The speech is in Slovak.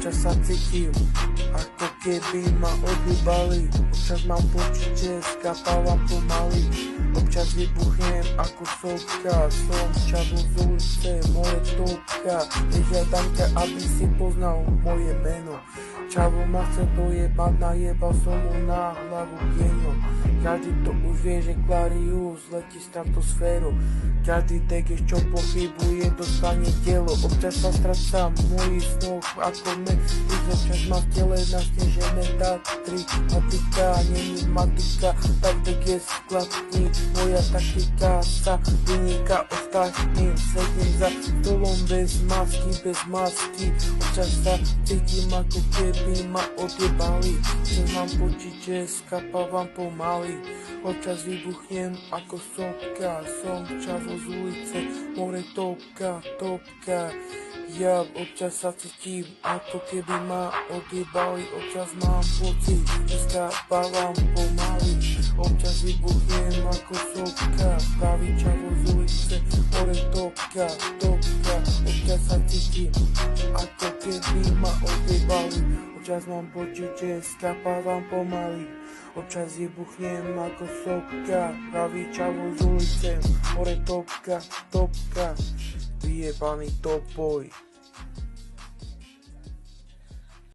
občas sa cítim, ako keby ma odjebali. Občas mám pocit, že skapávam pomaly. Občas vybuchnem ako sopka, som čavo z ulice, moje topka. Nežiadam ťa, aby si poznal moje meno. Čavo ma chce dojebať, najebal som mu na hlavu genio. Každý to už vie, že Clarius letí stratosféru. Každý tekeš, čo pochybuje, dostane telo. Občas sa stratám v mojich snoch ako občas má v tele nasnežené Tatry. Matika, není matika, tak dek je skladný. Moja taktika sa vyniká ostatným. Sedím za stolom bez masky. Občas sa cítim, ako keby ma odjebali. Občas mám pocit, že skapávam pomaly. Občas vybuchnem ako sopka, som čavo z ulice, more topka. Ja občas sa cítim, ako keby ma odjebali. Občas mám pocit, že skapávam pomaly. Občas vybuchnem ako sopka, pravý čavo z ulice, more topka. Občas sa cítim, ako keby ma odjebali. Občas mám pocit, že skapávam pomaly. Občas vybuchnem ako sopka, pravý čavo z ulice, more topka, vyjebaný top boy.